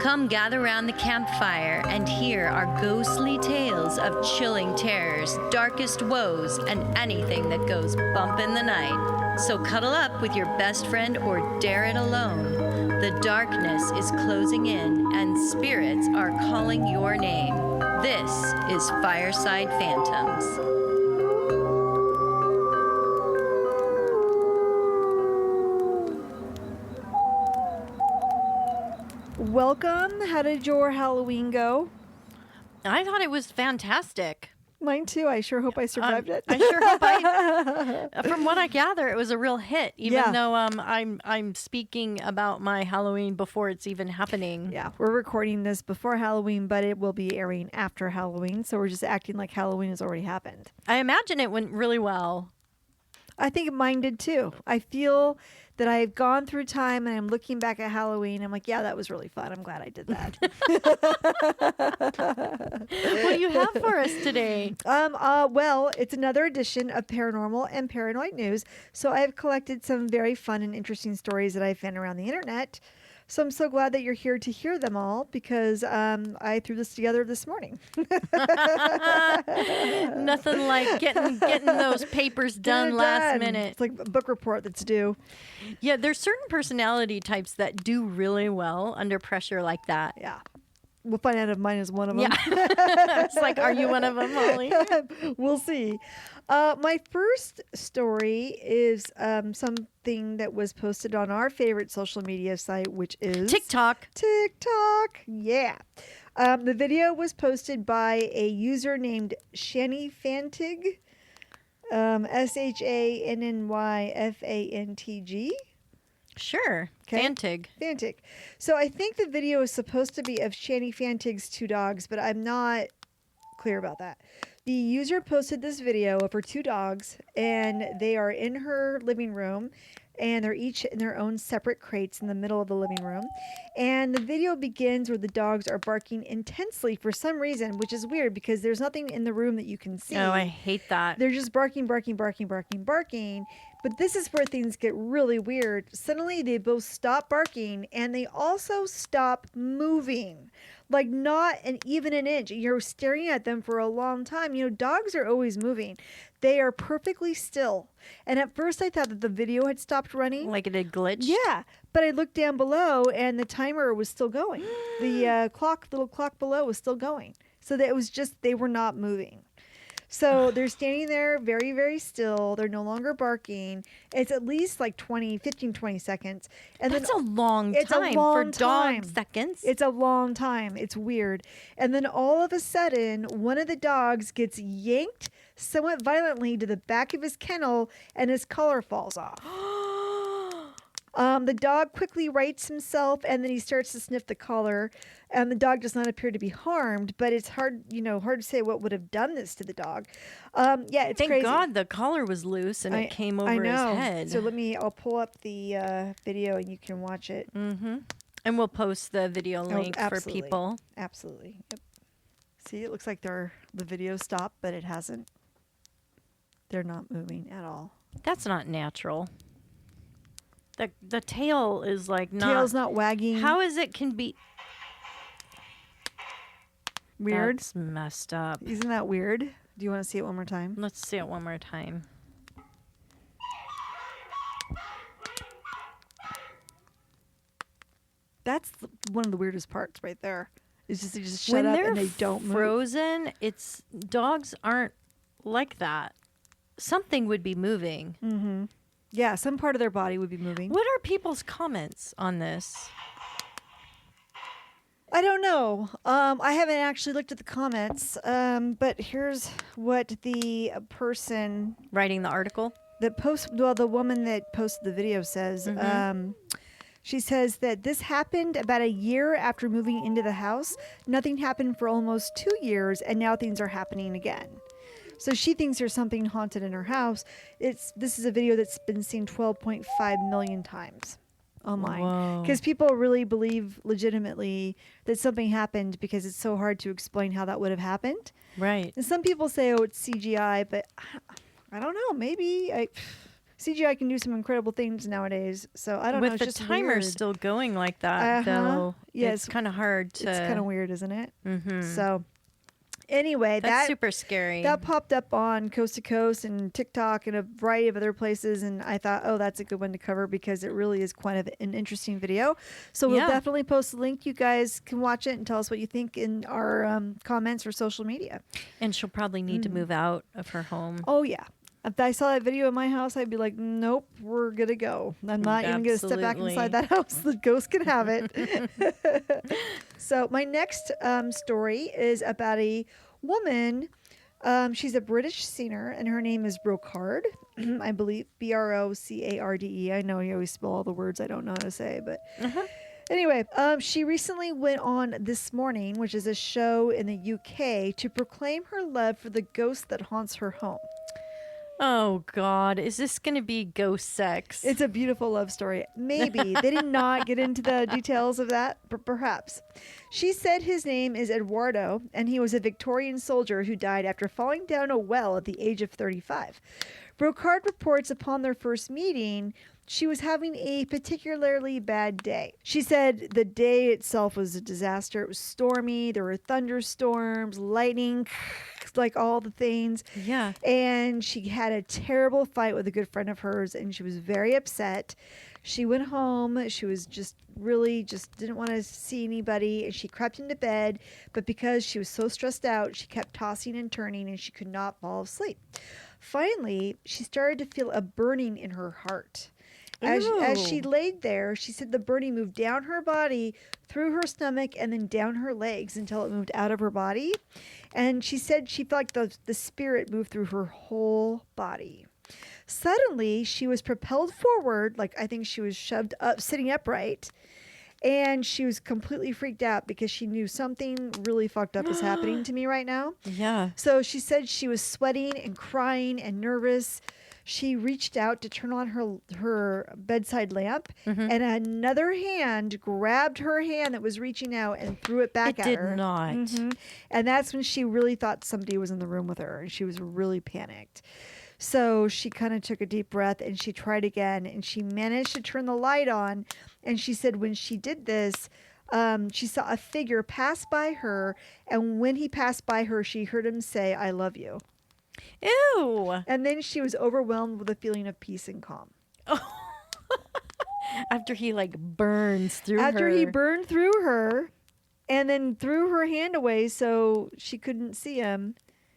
Come gather round the campfire and hear our ghostly tales of chilling terrors, darkest woes, and anything that goes bump in the night. So cuddle up with your best friend or dare it alone. The darkness is closing in and spirits are calling your name. This is Fireside Phantoms. Welcome. How did your Halloween go? I thought it was fantastic. Mine too. I sure hope I survived it. I sure hope from what I gather, it was a real hit. Even though I'm speaking about my Halloween before it's even happening. Yeah, we're recording this before Halloween, but it will be airing after Halloween. So we're just acting like Halloween has already happened. I imagine it went really well. I think mine did too. I feel that I've gone through time and I'm looking back at Halloween. I'm like, yeah, that was really fun. I'm glad I did that. What do you have for us today? Well, it's another edition of Paranormal and Paranoid News. So I've collected some very fun and interesting stories that I found around the internet. So I'm so glad that you're here to hear them all because I threw this together this morning. Nothing like getting those papers done last minute. It's like a book report that's due. Yeah, there's certain personality types that do really well under pressure like that. Yeah. We'll find out if mine is one of them. Yeah. It's like, are you one of them, Molly? We'll see. My first story is something that was posted on our favorite social media site, which is TikTok. Yeah. The video was posted by a user named Shani Fantig, SHANNYFANTG. Sure. Okay. Fantig. So I think the video is supposed to be of Shani Fantig's two dogs, but I'm not clear about that. The user posted this video of her two dogs, and they are in her living room, and they're each in their own separate crates in the middle of the living room. And the video begins where the dogs are barking intensely for some reason, which is weird because there's nothing in the room that you can see. Oh, I hate that. They're just barking. But this is where things get really weird. Suddenly, they both stop barking, and they also stop moving. Like not even an inch. You're staring at them for a long time. You know, dogs are always moving. They are perfectly still. And at first I thought that the video had stopped running. Like it had glitched? Yeah. But I looked down below and the timer was still going. The little clock below was still going. So that it was just, they were not moving. So they're standing there very, very still. They're no longer barking. It's at least like 20 seconds. And That's a long time for dog seconds. It's a long time. It's weird. And then all of a sudden, one of the dogs gets yanked somewhat violently to the back of his kennel and his collar falls off. The dog quickly rights himself and then he starts to sniff the collar, and the dog does not appear to be harmed, but it's hard to say what would have done this to the dog. Yeah, it's Thank crazy. God the collar was loose and it came over his head. So I'll pull up the video and you can watch it. Mm-hmm. And we'll post the video link for people. Absolutely. Yep. See, it looks like the video stopped, but it hasn't. They're not moving at all. That's not natural. The tail is like not... Tail's not wagging. How is it can be... Weird. That's messed up. Isn't that weird? Do you want to see it one more time? Let's see it one more time. That's one of the weirdest parts right there. It's just they just shut up and they don't move. Frozen, dogs aren't like that. Something would be moving. Mm-hmm. Yeah, some part of their body would be moving. What are people's comments on this? I don't know. I haven't actually looked at the comments, but here's what the person writing the article, the woman that posted the video says. Mm-hmm. She says that this happened about a year after moving into the house. Nothing happened for almost 2 years, and now things are happening again. So she thinks there's something haunted in her house. This is a video that's been seen 12.5 million times online. Because people really believe legitimately that something happened because it's so hard to explain how that would have happened. Right. And some people say, oh, it's CGI, but I don't know. Maybe CGI can do some incredible things nowadays. So I don't know. With It's the just timer weird. still going like that, though, Yes. it's kind of hard to. It's kind of weird, isn't it? Mhm. So anyway, That's super scary. that popped up on Coast to Coast and TikTok and a variety of other places, and I thought, oh, that's a good one to cover because it really is quite an interesting video. So we'll definitely post a link. You guys can watch it and tell us what you think in our comments or social media. And she'll probably need to move out of her home. Oh yeah. If I saw that video in my house, I'd be like, nope, we're going to go. I'm not even going to step back inside that house. The ghost can have it. So my next story is about a woman. She's a British singer, and her name is Brocard, I believe, Brocade. I know you always spell all the words I don't know how to say, but... Anyway, she recently went on This Morning, which is a show in the UK, to proclaim her love for the ghost that haunts her home. Oh, God. Is this going to be ghost sex? It's a beautiful love story. Maybe. They did not get into the details of that, but perhaps. She said his name is Eduardo, and he was a Victorian soldier who died after falling down a well at the age of 35. Brocard reports upon their first meeting, she was having a particularly bad day. She said the day itself was a disaster. It was stormy. There were thunderstorms, lightning, like all the things. Yeah. And she had a terrible fight with a good friend of hers, and she was very upset. She went home. She was just didn't want to see anybody, and she crept into bed. But because she was so stressed out, she kept tossing and turning, and she could not fall asleep. Finally, she started to feel a burning in her heart. As she laid there, she said the burning moved down her body, through her stomach, and then down her legs until it moved out of her body. And she said she felt like the spirit moved through her whole body. Suddenly, she was propelled forward, like I think she was shoved up, sitting upright. And she was completely freaked out because she knew something really fucked up is happening to me right now. Yeah. So she said she was sweating and crying and nervous. She reached out to turn on her bedside lamp, and another hand grabbed her hand that was reaching out and threw it back at her. It did not. And that's when she really thought somebody was in the room with her, and she was really panicked. So she kind of took a deep breath, and she tried again, and she managed to turn the light on. And she said when she did this, she saw a figure pass by her, and when he passed by her, she heard him say, "I love you." Ew. And then she was overwhelmed with a feeling of peace and calm. After he burns through her. After he burned through her and then threw her hand away so she couldn't see him.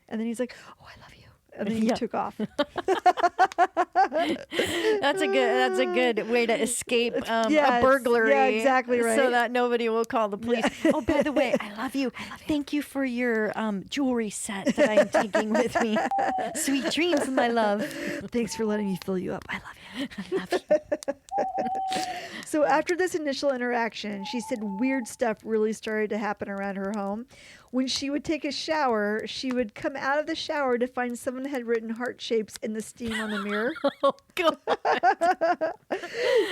And then he's like, "Oh, I love you." And then he took off. That's a good way to escape a burglary. Yeah, exactly right. So that nobody will call the police. Oh, by the way, I love you. Thank you for your jewelry set that I'm taking with me. Sweet dreams, my love. Thanks for letting me fill you up. I love you. I love you. So after this initial interaction, she said weird stuff really started to happen around her home. When she would take a shower, she would come out of the shower to find someone had written heart shapes in the steam on the mirror. Oh, God.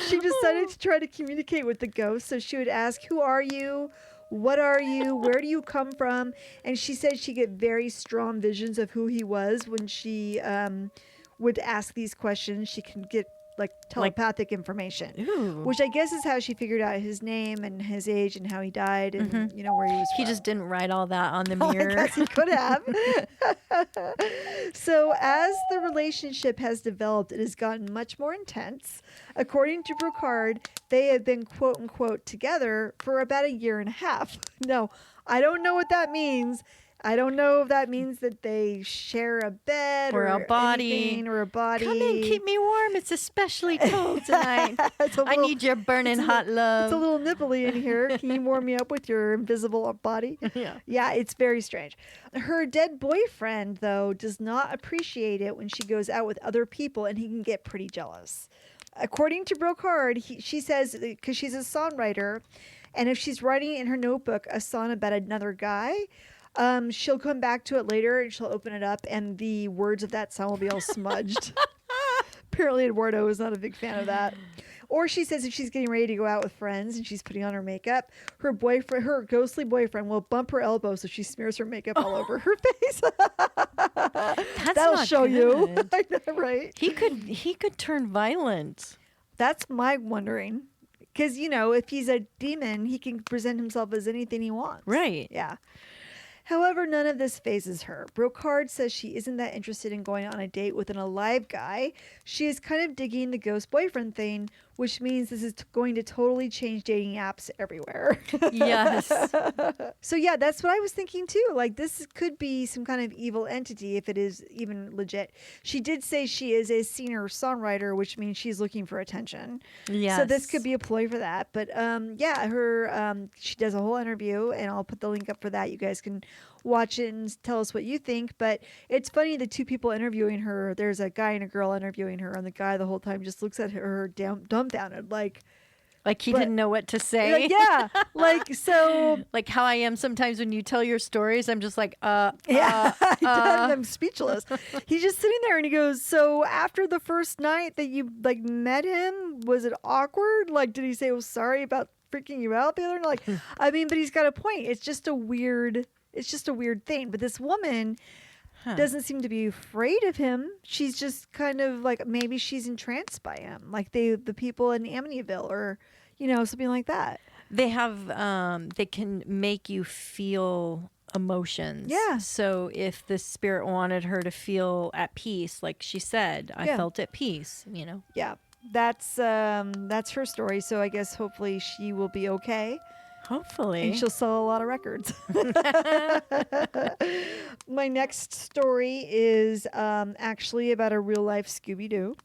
She decided to try to communicate with the ghost. So she would ask, "Who are you? What are you? Where do you come from?" And she said she get very strong visions of who he was when she would ask these questions. She can get telepathic information, which I guess is how she figured out his name and his age and how he died and where he was from. He just didn't write all that on the mirror. I guess he could have. So as the relationship has developed, it has gotten much more intense. According to Brocard, they have been quote unquote together for about 1.5 years. No, I don't know what that means. I don't know if that means that they share a bed or a body. Come in, keep me warm. It's especially cold tonight. I need your burning hot love. It's a little nipply in here. Can you warm me up with your invisible body? Yeah, it's very strange. Her dead boyfriend, though, does not appreciate it when she goes out with other people, and he can get pretty jealous. According to Brocard, she says, because she's a songwriter, and if she's writing in her notebook a song about another guy, she'll come back to it later and she'll open it up and the words of that song will be all smudged Apparently Eduardo is not a big fan of that. Or she says if she's getting ready to go out with friends and she's putting on her makeup, her ghostly boyfriend will bump her elbow so she smears her makeup all over her face. That'll not show you. good. I know, right? He could turn violent. That's my wondering. Because, if he's a demon, he can present himself as anything he wants. Right. Yeah. However, none of this phases her. Brocard says she isn't that interested in going on a date with an alive guy. She is kind of digging the ghost boyfriend thing, which means this is going to totally change dating apps everywhere. Yes. So yeah, that's what I was thinking too. Like, this could be some kind of evil entity if it is even legit. She did say she is a singer-songwriter, which means she's looking for attention. Yes. So this could be a ploy for that. But she does a whole interview, and I'll put the link up for that. You guys can watch it and tell us what you think. But it's funny, the two people interviewing her, there's a guy and a girl interviewing her, and the guy the whole time just looks at her dumbfounded, like he didn't know what to say. like, yeah, like, so Like how I am sometimes when you tell your stories, I'm just like, I'm speechless. He's just sitting there and he goes, so after the first night that you met him, was it awkward? Like, did he say, well, sorry about freaking you out the other night? Like, I mean, but he's got a point. It's just a weird thing. But this woman doesn't seem to be afraid of him. She's just kind of like, maybe she's entranced by him, like the people in Amityville, or something like that. They have they can make you feel emotions. Yeah. So if the spirit wanted her to feel at peace, like she said, I felt at peace, Yeah, that's her story. So I guess hopefully she will be okay. Hopefully. And she'll sell a lot of records. My next story is actually about a real life Scooby-Doo.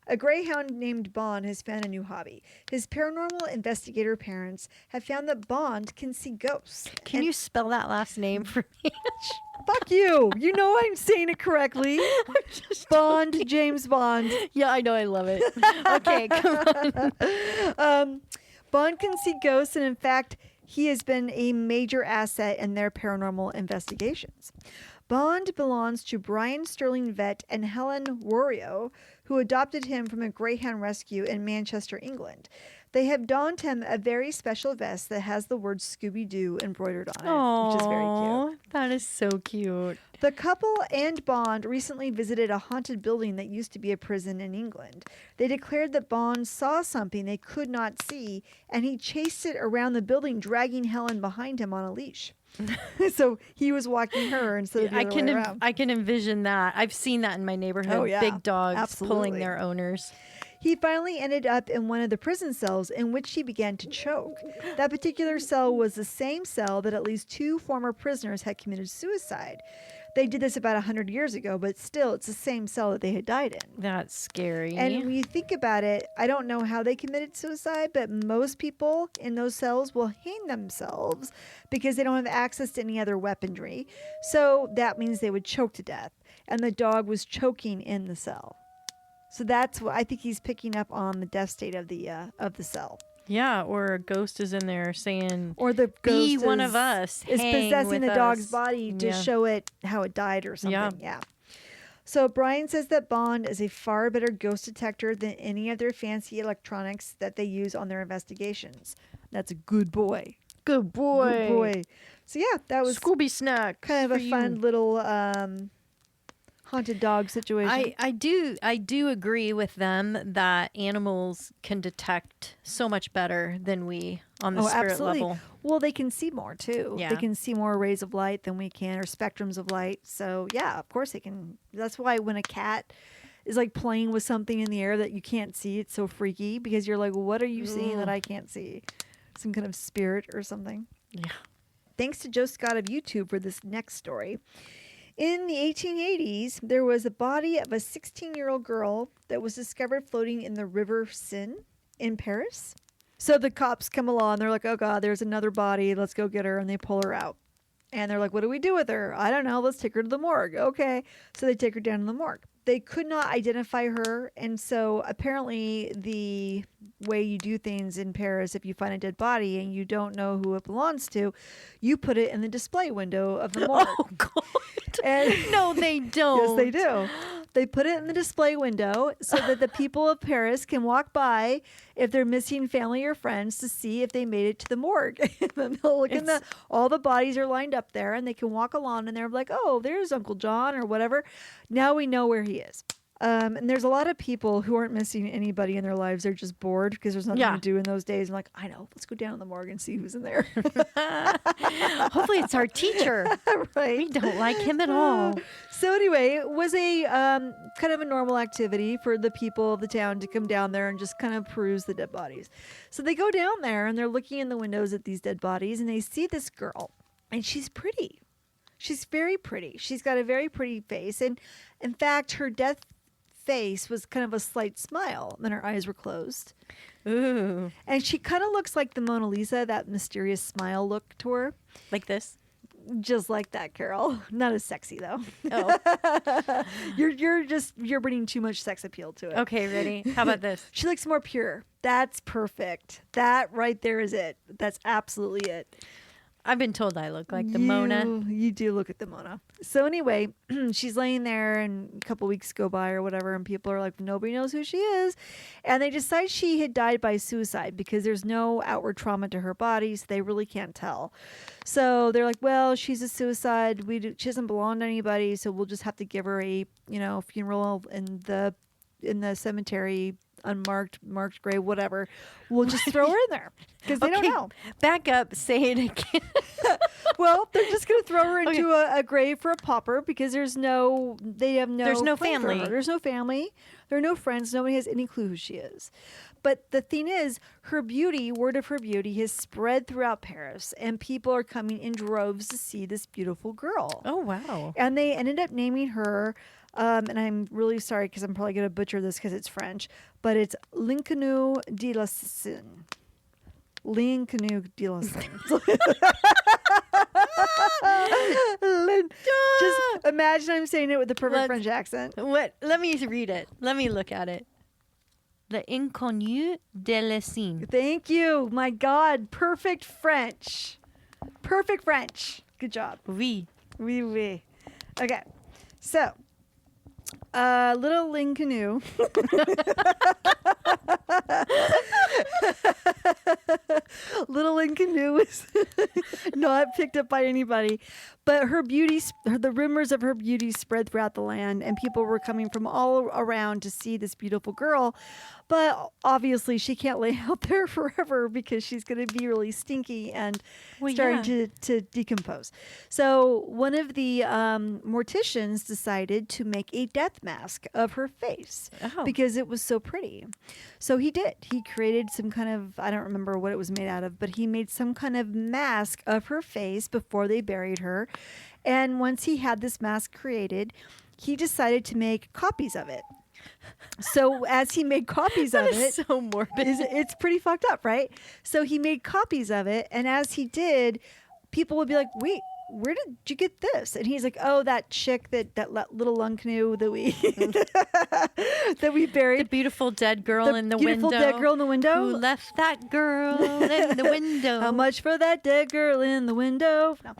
A greyhound named Bond has found a new hobby. His paranormal investigator parents have found that Bond can see ghosts. Can you spell that last name for me? Fuck you. You know I'm saying it correctly. Bond, James Bond. Yeah, I know. I love it. Okay, come on. Bond can see ghosts, and in fact, he has been a major asset in their paranormal investigations. Bond belongs to Brian Sterling Vet and Helen Wario, who adopted him from a greyhound rescue in Manchester, England. They have donned him a very special vest that has the word Scooby-Doo embroidered on it, which is very cute. That is so cute. The couple and Bond recently visited a haunted building that used to be a prison in England. They declared that Bond saw something they could not see, and he chased it around the building, dragging Helen behind him on a leash. So he was walking her instead of the other way around. I can envision that. I've seen that in my neighborhood. Oh, yeah. Big dogs Absolutely. pulling their owners. He finally ended up in one of the prison cells in which he began to choke. That particular cell was the same cell that at least 2 former prisoners had committed suicide. They did this about 100 years ago, but still, it's the same cell that they had died in. That's scary. And when you think about it, I don't know how they committed suicide, but most people in those cells will hang themselves because they don't have access to any other weaponry. So that means they would choke to death. And the dog was choking in the cell. So that's what I think he's picking up on, the death state of the cell. Yeah, or a ghost is in there saying, Or the be ghost one of us. is hang possessing with the dog's us. body to Yeah. show it how it died or something. Yeah. So Brian says that Bond is a far better ghost detector than any of their fancy electronics that they use on their investigations. That's a good boy. Good boy. Good boy. So yeah, that was Scooby snack. kind of a fun little haunted dog situation. I do agree with them that animals can detect so much better than we on the spirit absolutely. level. Well, they can see more too. Yeah. They can see more rays of light than we can, or spectrums of light. So yeah, of course they can. That's why when a cat is like playing with something in the air that you can't see, it's so freaky, because you're like, what are you seeing that I can't see? Some kind of spirit or something. Yeah. Thanks to Joe Scott of YouTube for this next story. In the 1880s, there was a body of a 16-year-old girl that was discovered floating in the River Seine in Paris. So the cops come along. They're like, oh, God, there's another body. Let's go get her. And they pull her out. And they're like, what do we do with her? I don't know. Let's take her to the morgue. Okay. So they take her down to the morgue. They could not identify her. And so apparently the way you do things in Paris. If you find a dead body and you don't know who it belongs to, you put it in the display window of the morgue. Oh, God. And No, they don't. yes, they do. They put it in the display window so that the people of Paris can walk by if they're missing family or friends to see if they made it to the morgue. And then they'll look all the bodies are lined up there, and they can walk along and they're like, oh, there's Uncle John or whatever. Now we know where he is. And there's a lot of people who aren't missing anybody in their lives. They're just bored because there's nothing to do in those days. I'm like, I know, let's go down to the morgue and see who's in there. Hopefully it's our teacher. Right. We don't like him at all. So anyway, it was a kind of a normal activity for the people of the town to come down there and just kind of peruse the dead bodies. So they go down there and they're looking in the windows at these dead bodies, and they see this girl, and she's pretty. She's very pretty. She's got a very pretty face. And in fact, her death face was kind of a slight smile, and her eyes were closed. Ooh. And she kind of looks like the Mona Lisa, that mysterious smile look to her. Like this? Just like that, Carol. Not as sexy though. Oh. You're bringing too much sex appeal to it. Okay, ready? How about this? She looks more pure. That's perfect. That right there is it. That's absolutely it. I've been told I look like the Mona. You do look at the Mona. So anyway, she's laying there, and a couple weeks go by or whatever, and people are like, nobody knows who she is. And they decide she had died by suicide because there's no outward trauma to her body, so they really can't tell. So they're like, well, she's a suicide. She doesn't belong to anybody, so we'll just have to give her a funeral in the cemetery, marked grave, whatever. Well, just throw her in there because they don't know. Back up, say it again. Well, they're just going to throw her into a grave for a pauper because there's no plan for family. her. There's no family. There are no friends. Nobody has any clue who she is. But the thing is, word of her beauty has spread throughout Paris, and people are coming in droves to see this beautiful girl. Oh, wow. And they ended up naming her, and I'm really sorry because I'm probably going to butcher this because it's French, but it's L'inconnu de la Seine. L'inconnu de la Seine. Just imagine I'm saying it with the perfect French accent. What? Let me read it. Let me look at it. The Inconnu de la Seine. Thank you. My God. Perfect French. Perfect French. Good job. Oui. Oui, oui. Okay. So, little L'inconnu. Little L'inconnu was not picked up by anybody, but the rumors of her beauty spread throughout the land, and people were coming from all around to see this beautiful girl. But obviously, she can't lay out there forever because she's going to be really stinky and starting to decompose. So one of the morticians decided to make a death mask of her face because it was so pretty. So he did. He created some kind of, I don't remember what it was made out of, but he made some kind of mask of her face before they buried her. And once he had this mask created, he decided to make copies of it. So as he made copies of it, so morbid. It's pretty fucked up, right? So he made copies of it, and as he did, people would be like, "Wait, where did you get this?" And he's like, "Oh, that chick that little L'inconnu that we that we buried, The beautiful dead girl in the window. Beautiful dead girl in the window. Who left that girl in the window? How much for that dead girl in the window?" No.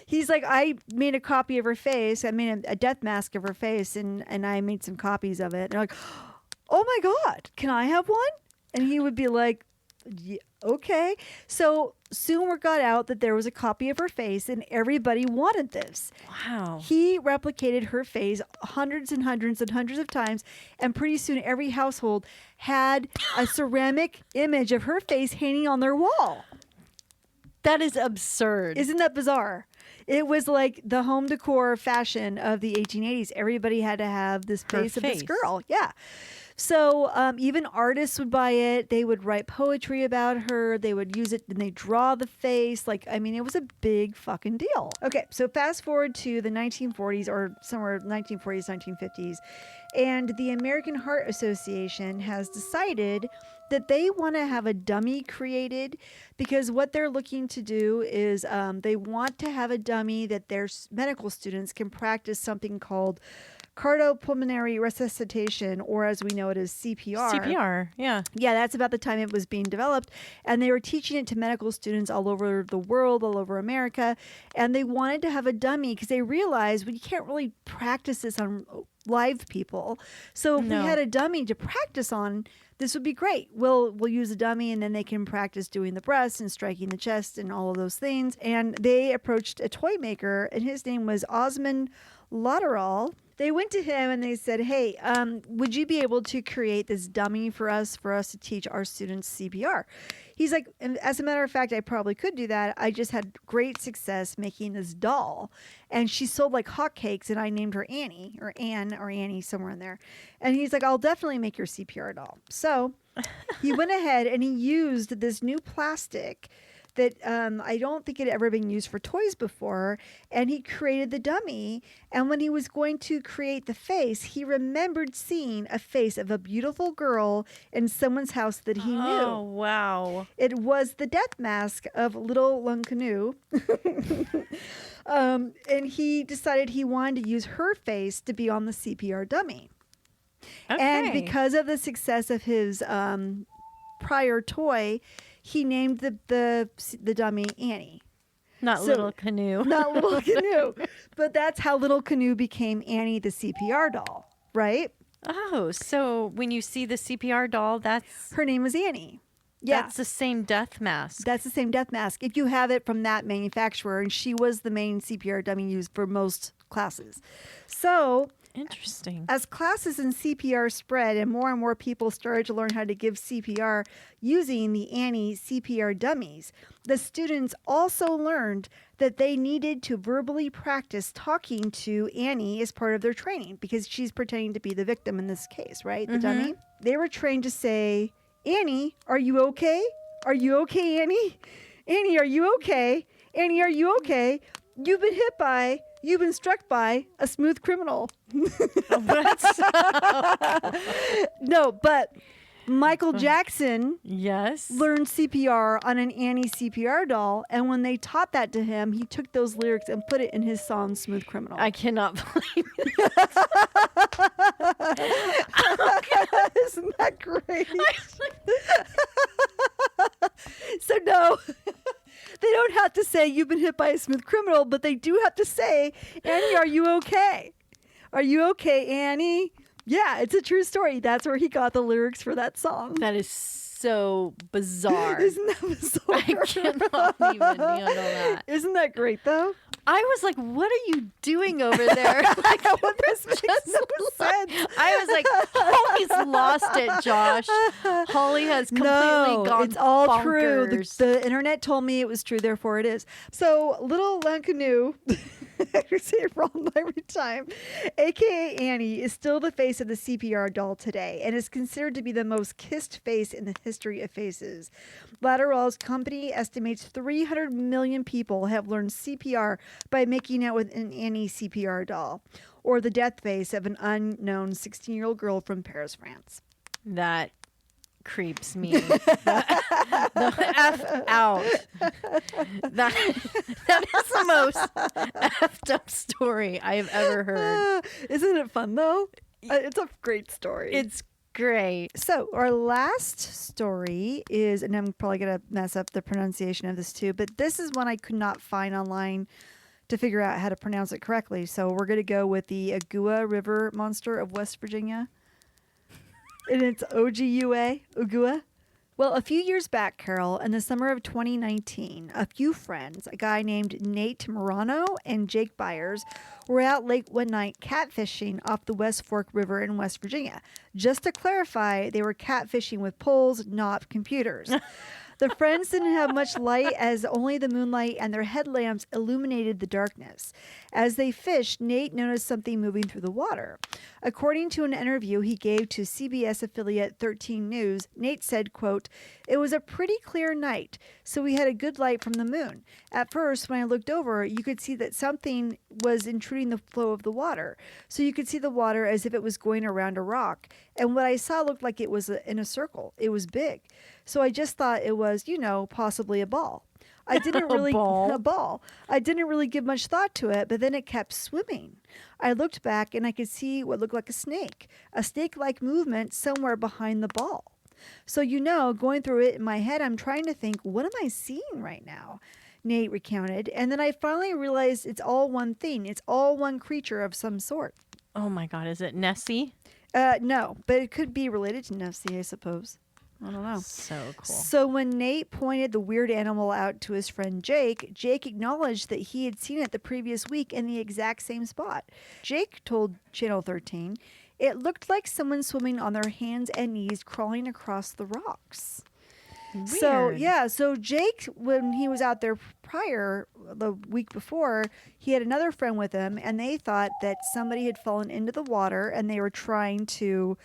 He's like, I made a copy of her face. I made a death mask of her face, and I made some copies of it. And they're like, "Oh my God, can I have one?" And he would be like, "Yeah, okay." So soon word got out that there was a copy of her face, and everybody wanted this. Wow. He replicated her face hundreds and hundreds and hundreds of times, and pretty soon every household had a ceramic image of her face hanging on their wall. That is absurd. Isn't that bizarre? It was like the home decor fashion of the 1880s. Everybody had to have this face of this girl. Yeah. So even artists would buy it. They would write poetry about her. They would use it and they draw the face. It was a big fucking deal. Okay, so fast forward to the 1940s or somewhere 1940s, 1950s. And the American Heart Association has decided that they want to have a dummy created because what they're looking to do is they want to have a dummy that their medical students can practice something called cardiopulmonary resuscitation, or as we know it as CPR. CPR, yeah. Yeah, that's about the time it was being developed. And they were teaching it to medical students all over the world, all over America. And they wanted to have a dummy because they realized, well, you can't really practice this on live people. So if we had a dummy to practice on, this would be great. We'll use a dummy, and then they can practice doing the breasts and striking the chest and all of those things. And they approached a toy maker, and his name was Osmond Lotteral. They went to him and they said, hey, would you be able to create this dummy for us to teach our students CPR? He's like, as a matter of fact, I probably could do that. I just had great success making this doll. And she sold like hotcakes, and I named her Annie or Anne or Annie, somewhere in there. And he's like, I'll definitely make your CPR doll. So he went ahead and he used this new plastic that I don't think had ever been used for toys before. And he created the dummy. And when he was going to create the face, he remembered seeing a face of a beautiful girl in someone's house that he knew. Oh, wow. It was the death mask of Little Lunkanu. And he decided he wanted to use her face to be on the CPR dummy. Okay. And because of the success of his prior toy, he named the dummy Annie. Not Little Canoe. Not Little Canoe. But that's how Little Canoe became Annie the CPR doll, right? Oh, so when you see the CPR doll, Her name is Annie. Yeah. That's the same death mask. That's the same death mask. If you have it from that manufacturer, and she was the main CPR dummy used for most classes. So Interesting. as classes in CPR spread and more people started to learn how to give CPR using the Annie CPR dummies, the students also learned that they needed to verbally practice talking to Annie as part of their training, because she's pretending to be the victim in this case, right? The dummy. They were trained to say, Annie, are you okay? Are you okay, Annie? Annie, are you okay? Annie, are you okay? You've been struck by a smooth criminal. No, but Michael Jackson Yes. learned CPR on an Annie CPR doll, and when they taught that to him, he took those lyrics and put it in his song "Smooth Criminal." I cannot believe it. Isn't that great? So no, they don't have to say you've been hit by a smooth criminal, but they do have to say, Annie, are you okay? Are you okay, Annie? Yeah, it's a true story. That's where he got the lyrics for that song. That is so bizarre. Isn't that bizarre? I cannot even handle that. Isn't that great, though? I was like, what are you doing over there? Like, Well, this makes no sense. I was like, Holly's lost it, Josh. Holly has completely gone it's all true. bonkers. The internet told me it was true, therefore it is. So, Little Lunkanu, I say it wrong every time, aka Annie, is still the face of the CPR doll today and is considered to be the most kissed face in the history of faces. Latterall's company estimates 300 million people have learned CPR by making out with an Annie CPR doll, or the death face of an unknown 16-year-old girl from Paris, France. That creeps me the F out. That is the most effed up story I have ever heard. Isn't it fun, though? It's a great story. It's great. So our last story is, and I'm probably going to mess up the pronunciation of this too, but this is one I could not find online to figure out how to pronounce it correctly. So we're going to go with the Ogua River Monster of West Virginia. And it's Ogua, Ogua. Well, a few years back, Carol, in the summer of 2019, a few friends, a guy named Nate Morano and Jake Byers, were out late one night catfishing off the West Fork River in West Virginia. Just to clarify, they were catfishing with poles, not computers. The friends didn't have much light, as only the moonlight and their headlamps illuminated the darkness. As they fished, Nate noticed something moving through the water. According to an interview he gave to CBS affiliate 13 News, Nate said, quote, "It was a pretty clear night, so we had a good light from the moon. At first, when I looked over, you could see that something was intruding the flow of the water. So you could see the water as if it was going around a rock. And what I saw looked like it was in a circle. It was big. So I just thought it was, possibly a ball. I didn't A really ball. I didn't really give much thought to it, but then it kept swimming. I looked back and I could see what looked like a snake-like movement somewhere behind the ball. So, going through it in my head, I'm trying to think, what am I seeing right now? Nate recounted. And then I finally realized it's all one thing. It's all one creature of some sort. Oh my God, is it Nessie? No, but it could be related to Nessie, I suppose. I don't know. So cool. So when Nate pointed the weird animal out to his friend Jake, Jake acknowledged that he had seen it the previous week in the exact same spot. Jake told Channel 13 it looked like someone swimming on their hands and knees crawling across the rocks. Weird. So Jake, when he was out there prior, the week before, he had another friend with him, and they thought that somebody had fallen into the water and they were trying to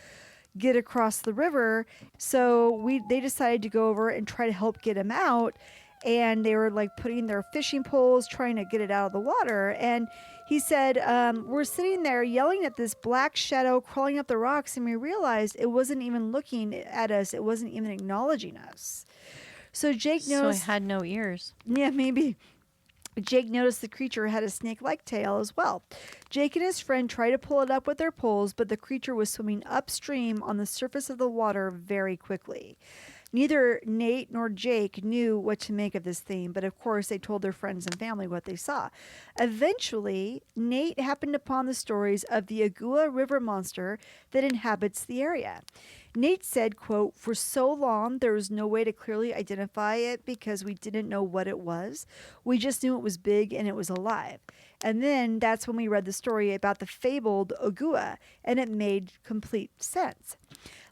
get across the river. So they decided to go over and try to help get him out. And they were like putting their fishing poles, trying to get it out of the water. And he said, we're sitting there yelling at this black shadow crawling up the rocks. And we realized it wasn't even looking at us. It wasn't even acknowledging us. So Jake noticed. So it had no ears. Yeah, maybe. Jake noticed the creature had a snake-like tail as well. Jake and his friend tried to pull it up with their poles, but the creature was swimming upstream on the surface of the water very quickly. Neither Nate nor Jake knew what to make of this thing, but of course they told their friends and family what they saw. Eventually, Nate happened upon the stories of the Ogua River Monster that inhabits the area. Nate said, quote, for so long there was no way to clearly identify it because we didn't know what it was. We just knew it was big and it was alive. And then that's when we read the story about the fabled Ogua, and it made complete sense.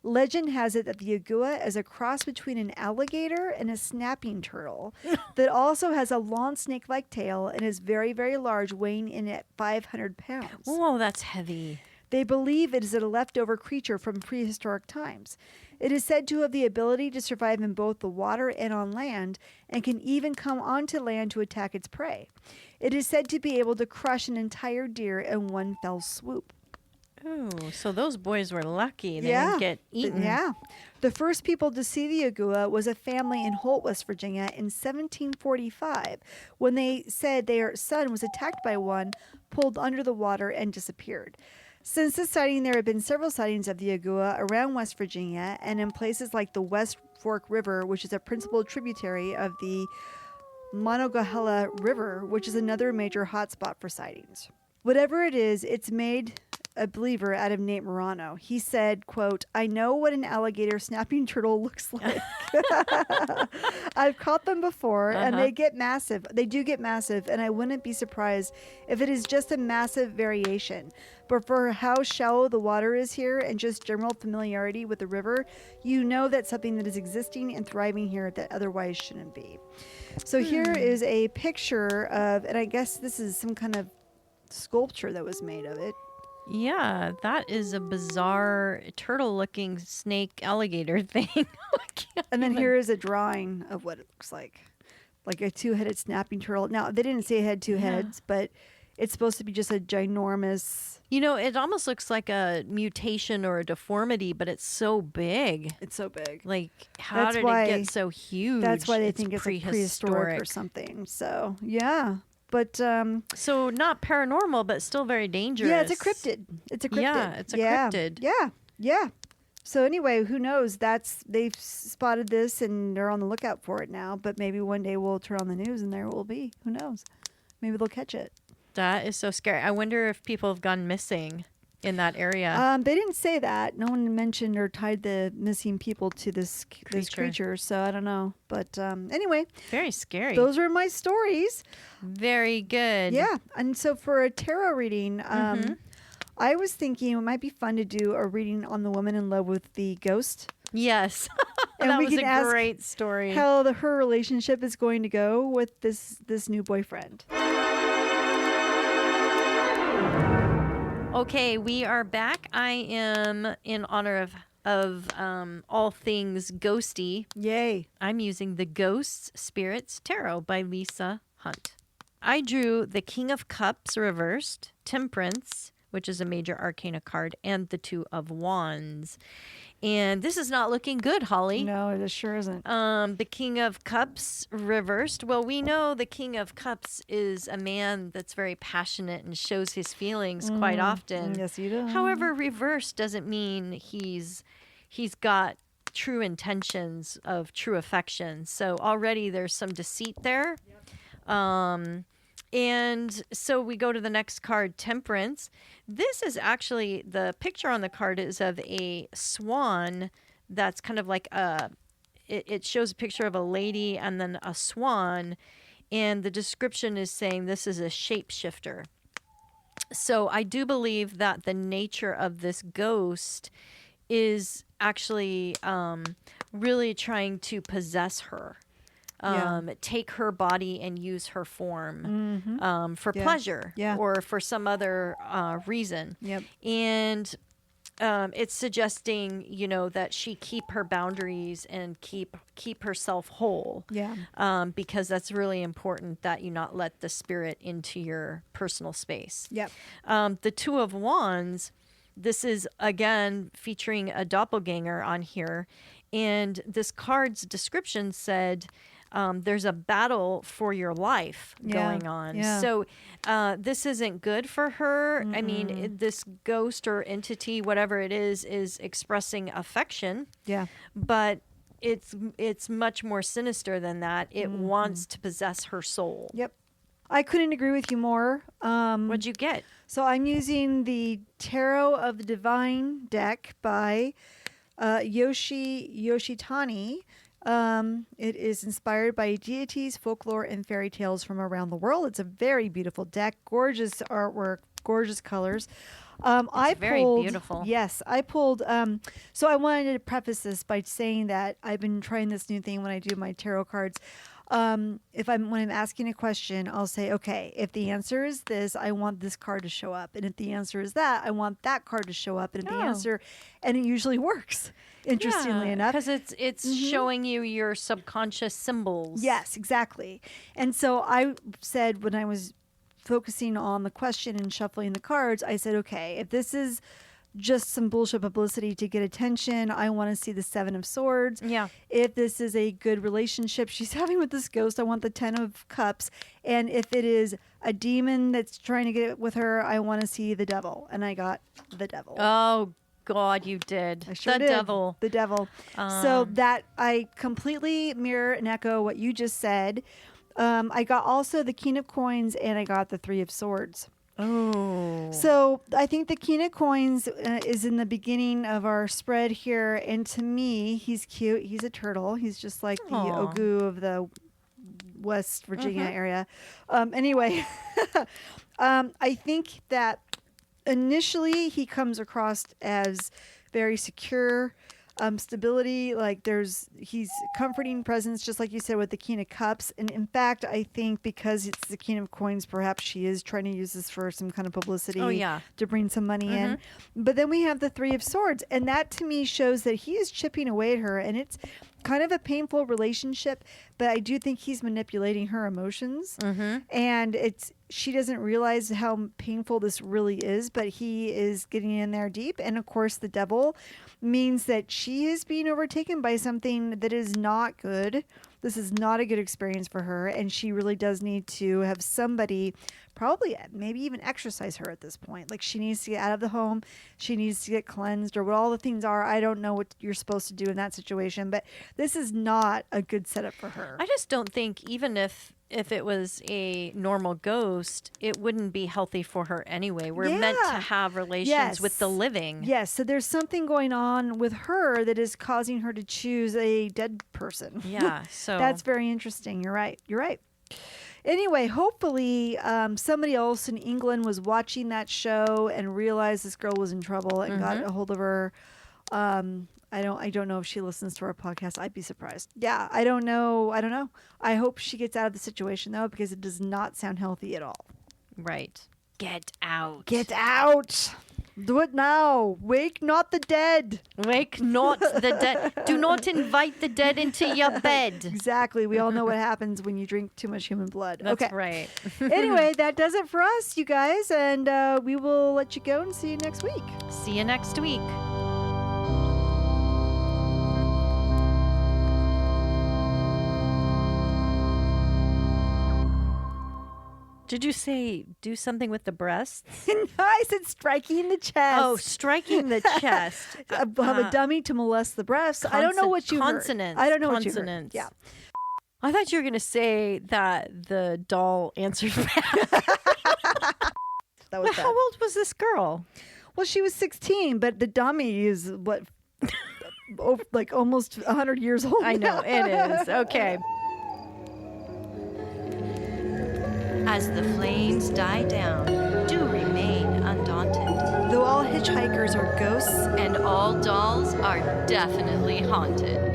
Legend has it that the Ogua is a cross between an alligator and a snapping turtle that also has a long snake-like tail and is very, very large, weighing in at 500 pounds. Whoa, that's heavy. They believe it is a leftover creature from prehistoric times. It is said to have the ability to survive in both the water and on land, and can even come onto land to attack its prey. It is said to be able to crush an entire deer in one fell swoop. Ooh, so those boys were lucky. They didn't get eaten. Yeah. The first people to see the Ogua was a family in Holt, West Virginia in 1745, when they said their son was attacked by one, pulled under the water, and disappeared. Since this sighting, there have been several sightings of the Ogua around West Virginia and in places like the West Fork River, which is a principal tributary of the Monongahela River, which is another major hotspot for sightings. Whatever it is, it's made a believer out of Nate Morano. He said, quote, I know what an alligator snapping turtle looks like. I've caught them before, and they get massive. They do get massive, and I wouldn't be surprised if it is just a massive variation. But for how shallow the water is here and just general familiarity with the river, you know that's something that is existing and thriving here that otherwise shouldn't be. So here is a picture of, and I guess this is some kind of sculpture that was made of it. Yeah, that is a bizarre turtle-looking snake alligator thing. And then here is a drawing of what it looks like a two-headed snapping turtle. Now, they didn't say it had two heads, but it's supposed to be just a ginormous... You know, it almost looks like a mutation or a deformity, but it's so big. It's so big. Like, how did it get so huge? That's why they think it's like prehistoric or something. So, yeah. But so not paranormal, but still very dangerous. Yeah, it's a cryptid. Yeah, it's a cryptid. Yeah. So anyway, who knows? They've spotted this and they're on the lookout for it now. But maybe one day we'll turn on the news and there it will be. Who knows? Maybe they'll catch it. That is so scary. I wonder if people have gone missing in that area. They didn't say that. No one mentioned or tied the missing people to this creature. So I don't know. But anyway. Very scary. Those are my stories. Very good. Yeah. And so for a tarot reading, I was thinking it might be fun to do a reading on the woman in love with the ghost. Yes. And that we was can a ask great story. How her relationship is going to go with this new boyfriend. Okay, we are back. I am in honor of all things ghosty. Yay. I'm using the Ghosts Spirits Tarot by Lisa Hunt. I drew the King of Cups reversed, Temperance, which is a major arcana card, and the Two of Wands. And this is not looking good, Holly. No, it sure isn't. The King of Cups reversed. Well, we know the King of Cups is a man that's very passionate and shows his feelings quite often. Yes, he does. However, reversed doesn't mean he's got true intentions of true affection. So already there's some deceit there. And so we go to the next card, Temperance. This is actually, the picture on the card is of a swan that's kind of like it shows a picture of a lady and then a swan. And the description is saying this is a shapeshifter. So I do believe that the nature of this ghost is actually really trying to possess her. Take her body and use her form for pleasure or for some other reason. Yep. And it's suggesting, that she keep her boundaries and keep herself whole. Yeah. Because that's really important that you not let the spirit into your personal space. Yep. The Two of Wands, this is again featuring a doppelganger on here. And this card's description said, there's a battle for your life going on. Yeah. So this isn't good for her. I mean, this ghost or entity, whatever it is expressing affection. Yeah. But it's much more sinister than that. It wants to possess her soul. Yep. I couldn't agree with you more. What'd you get? So I'm using the Tarot of the Divine deck by Yoshitani. It is inspired by deities, folklore, and fairy tales from around the world. It's a very beautiful deck, gorgeous artwork, gorgeous colors. Very beautiful. Yes, I pulled. So I wanted to preface this by saying that I've been trying this new thing when I do my tarot cards. When I'm asking a question, I'll say, okay, if the answer is this, I want this card to show up. And if the answer is that, I want that card to show up. And if the answer, and it usually works, interestingly enough. Because it's showing you your subconscious symbols. Yes, exactly. And so I said when I was focusing on the question and shuffling the cards, I said, okay, if this is just some bullshit publicity to get attention, I want to see the Seven of Swords. Yeah. If this is a good relationship she's having with this ghost, I want the Ten of Cups. And if it is a demon that's trying to get it with her, I want to see the devil. And I got the devil. Oh, God, you did. I sure the did. devil. The devil. So that I completely mirror and echo what you just said. I got also the King of Coins and I got the Three of Swords. Oh. So I think the King of Coins is in the beginning of our spread here. And to me, he's cute. He's a turtle. He's just like the Ogua of the West Virginia area. Anyway, I think that initially he comes across as very secure, stability, like he's comforting presence, just like you said with the King of Cups. And in fact, I think because it's the King of Coins, perhaps she is trying to use this for some kind of publicity to bring some money in. But then we have the Three of Swords, and that to me shows that he is chipping away at her, and it's kind of a painful relationship, but I do think he's manipulating her emotions, and she doesn't realize how painful this really is, but he is getting in there deep. And of course, the devil means that she is being overtaken by something that is not good. This is not a good experience for her, and she really does need to have somebody probably maybe even exorcise her at this point. Like, she needs to get out of the home. She needs to get cleansed, or what all the things are. I don't know what you're supposed to do in that situation, but this is not a good setup for her. I just don't think, even if it was a normal ghost, it wouldn't be healthy for her anyway. We're meant to have relations with the living. Yes, so there's something going on with her that is causing her to choose a dead person. Yeah, so that's very interesting. You're right. Anyway, hopefully somebody else in England was watching that show and realized this girl was in trouble and got a hold of her. I don't know if she listens to our podcast. I'd be surprised. Yeah, I don't know. I hope she gets out of the situation, though, because it does not sound healthy at all. Right. Get out. Get out. Do it now. Wake not the dead. Wake not the dead. Do not invite the dead into your bed. Exactly. We all know what happens when you drink too much human blood. That's right. Anyway, that does it for us, you guys. And we will let you go and see you next week. See you next week. Did you say do something with the breasts? No, I said striking the chest. Oh, striking the chest. Have a dummy to molest the breasts. I don't know what you heard. Consonants. I don't know Consonants. what you heard. Yeah. I thought you were going to say that the doll answered back. That was How old was this girl? Well, she was 16, but the dummy is what, like almost 100 years old. I know, it is. Okay. As the flames die down, do remain undaunted. Though all hitchhikers are ghosts, And all dolls are definitely haunted.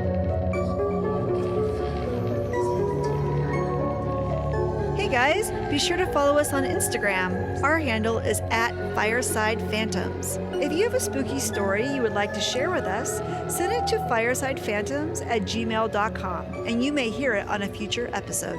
hey guys, be sure to follow us on Instagram. Our handle is @FiresidePhantoms. If you have a spooky story you would like to share with us, send it to firesidephantoms@gmail.com, and you may hear it on a future episode.